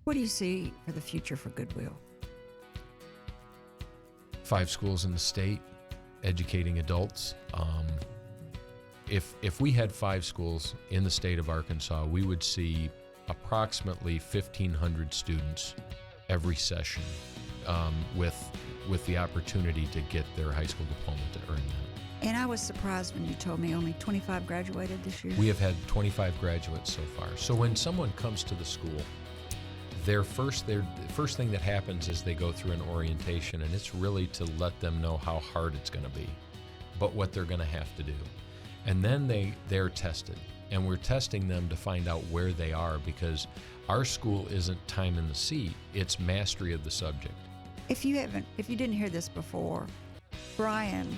What do you see for the future for Goodwill? 5 schools in the state, educating adults. If we had 5 schools in the state of Arkansas, we would see approximately 1,500 students every session with the opportunity to get their high school diploma to earn that. And I was surprised when you told me only 25 graduated this year. We have had 25 graduates so far. So when someone comes to the school, the first thing that happens is they go through an orientation, and it's really to let them know how hard it's going to be, but what they're going to have to do. And then they're tested, and we're testing them to find out where they are, because our school isn't time in the seat, it's mastery of the subject. If you didn't hear this before, Brian,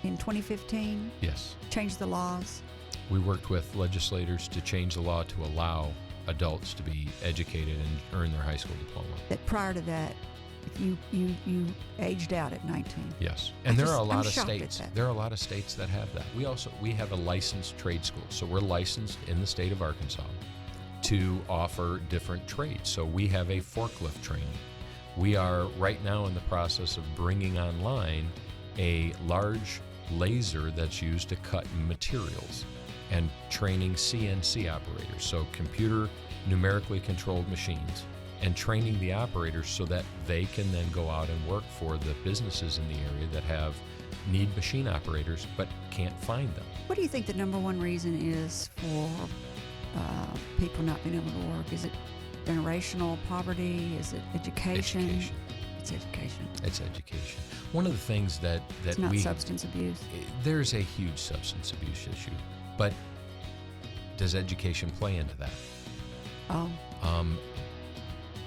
in 2015, yes, changed the laws. We worked with legislators to change the law to allow adults to be educated and earn their high school diploma. That prior to that, you aged out at 19. Yes, and there are a lot of shocked states. at that. There are a lot of states that have that. We have a licensed trade school, so we're licensed in the state of Arkansas to offer different trades. So we have a forklift training. We are right now in the process of bringing online a large laser that's used to cut materials, and training CNC operators, so computer numerically controlled machines, and training the operators so that they can then go out and work for the businesses in the area that need machine operators but can't find them. What do you think the number one reason is for people not being able to work? Is it generational poverty? Is it education? Education. It's education. It's education. One of the things that it's not substance abuse. There's a huge substance abuse issue, but does education play into that? Oh.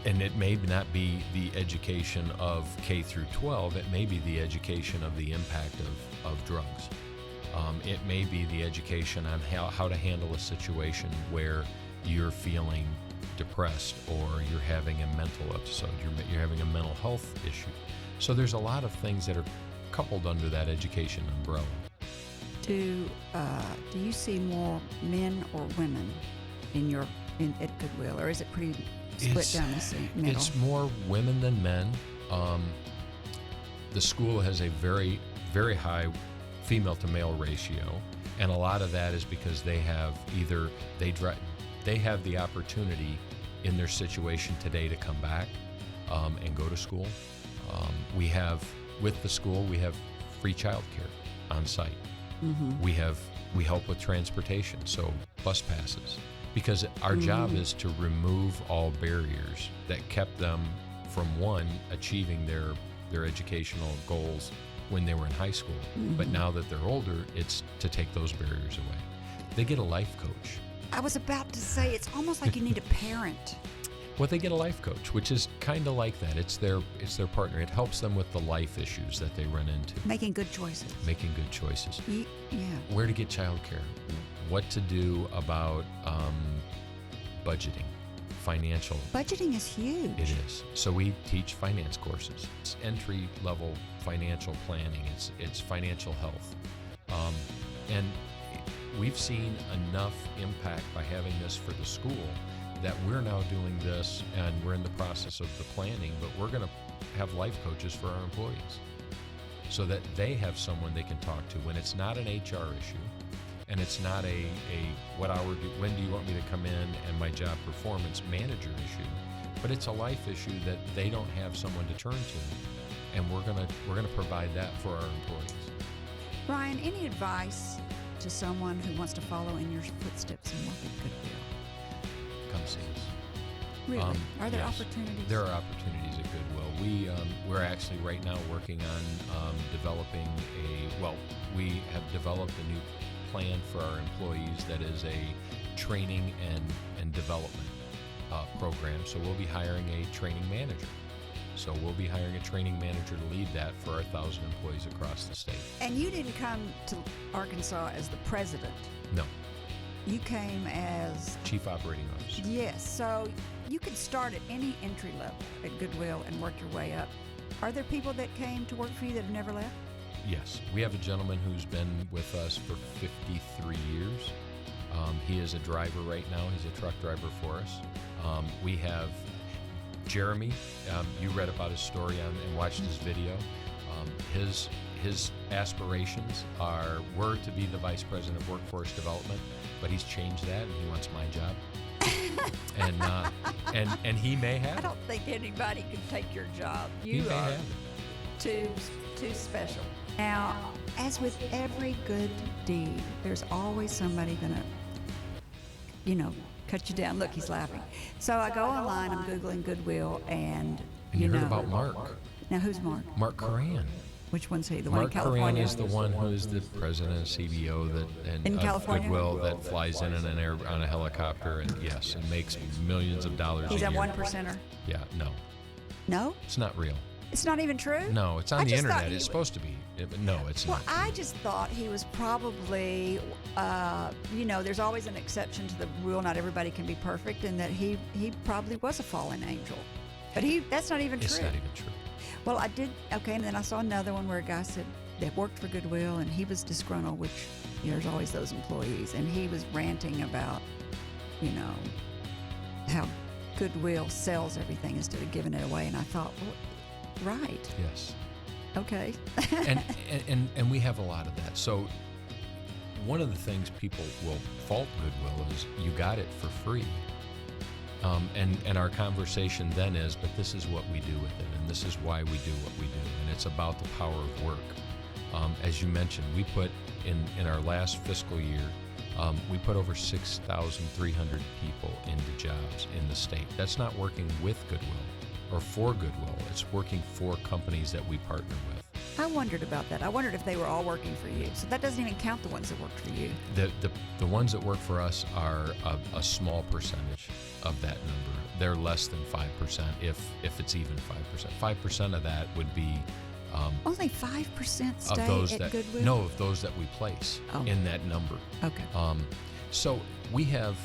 And it may not be the education of K through 12. It may be the education of the impact of drugs. It may be the education on how to handle a situation where you're feeling depressed, or you're having a mental episode, you're having a mental health issue. So there's a lot of things that are coupled under that education umbrella. Do you see more men or women at Goodwill, or is it pretty split down the middle? It's more women than men. The school has a very, very high female to male ratio, and a lot of that is because they have the opportunity in their situation today to come back and go to school. With the school, we have free childcare on site. Mm-hmm. We help with transportation, so bus passes, because our job is to remove all barriers that kept them from achieving their educational goals when they were in high school. Mm-hmm. But now that they're older, it's to take those barriers away. They get a life coach. I was about to say, it's almost like you need a parent. Well, they get a life coach, which is kind of like that. It's their partner. It helps them with the life issues that they run into. Making good choices. Yeah. Where to get childcare. What to do about budgeting, financial. Budgeting is huge. It is. So we teach finance courses. It's entry-level financial planning. It's financial health. And we've seen enough impact by having this for the school that we're now doing this, and we're in the process of the planning, but we're going to have life coaches for our employees so that they have someone they can talk to when it's not an HR issue, and it's not when do you want me to come in and my job performance manager issue, but it's a life issue that they don't have someone to turn to, and we're going to provide that for our employees. Brian, any advice to someone who wants to follow in your footsteps and work at Goodwill? Come see us. Really? Are there yes, opportunities? There are opportunities at Goodwill. We're actually right now working on developing we have developed a new plan for our employees that is a training and development program. So we'll be hiring a training manager. So we'll be hiring a training manager to lead that for our 1,000 employees across the state. And you didn't come to Arkansas as the president. No. You came as Chief Operating Officer. Yes, so you could start at any entry level at Goodwill and work your way up. Are there people that came to work for you that have never left? Yes. We have a gentleman who's been with us for 53 years. He is a driver right now. He's a truck driver for us. We have Jeremy, you read about his story and watched his video. His aspirations were to be the vice president of workforce development, but he's changed that and he wants my job. and he may have. I don't think anybody can take your job. He may are have it. too special. Now, as with every good deed, there's always somebody gonna, cut you down. Look, he's laughing. So I go online, I'm Googling Goodwill, and you heard about Mark. Now, who's Mark? Mark Coran. Which one's he? The one in Mark California? Coran is the one who is the president and CEO In of California? Goodwill that flies in on a helicopter and makes millions of dollars He's a a year. 1%er. Yeah, no, No? it's not real. It's not even true? No, it's on I the just thought internet. he It's wa- supposed to be. No, it's Well, not. I just thought he was probably, there's always an exception to the rule. Not everybody can be perfect, and that he probably was a fallen angel. But that's not even It's true. not even true. Well, I did, okay, and then I saw another one where a guy said that worked for Goodwill, and he was disgruntled, which there's always those employees, and he was ranting about, how Goodwill sells everything instead of giving it away, and I thought, well, right, Yes. okay. and we have a lot of that. So one of the things people will fault Goodwill is you got it for free. And our conversation then is, but this is what we do with it, and this is why we do what we do, and it's about the power of work. As you mentioned, we put in our last fiscal year, we put over 6,300 people into jobs in the state. That's not working with Goodwill or for Goodwill. It's working for companies that we partner with. I wondered about that. I wondered if they were all working for you. So that doesn't even count the ones that worked for you. The ones that work for us are a small percentage of that number. They're less than 5%, if it's even 5%. 5% of that would be Only 5% of stay those at that Goodwill? no of those that we place Oh. in that number. Okay. So we have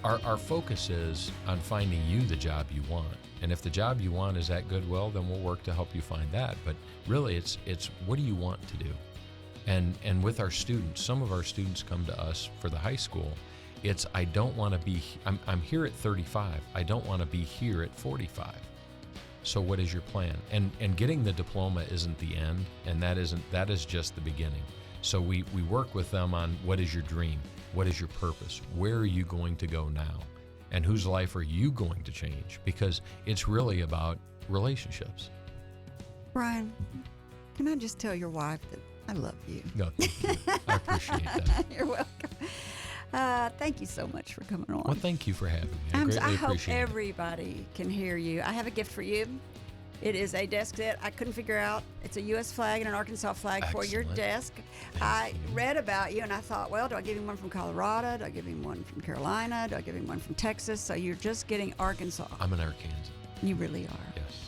our focus is on finding you the job you want. And if the job you want is at Goodwill, then we'll work to help you find that. But really, it's what do you want to do? And with our students, some of our students come to us for the high school. It's I don't want to be. I'm here at 35. I don't want to be here at 45. So what is your plan? And getting the diploma isn't the end, and that is just the beginning. So we work with them on what is your dream, what is your purpose, where are you going to go now, and whose life are you going to change? Because it's really about relationships. Brian, can I just tell your wife that I love you? No, thank you. I appreciate that. You're welcome. Thank you so much for coming on. Well, thank you for having me. I greatly I hope appreciate it. everybody can hear you. I have a gift for you. It is a desk that I couldn't figure out. It's a U.S. flag and an Arkansas flag for your Excellent. desk. I read about you and I thought, well, do I give him one from Colorado? Do I give him one from Carolina? Do I give him one from Texas? So you're just getting Arkansas. I'm an Arkansan. You really are. Yes.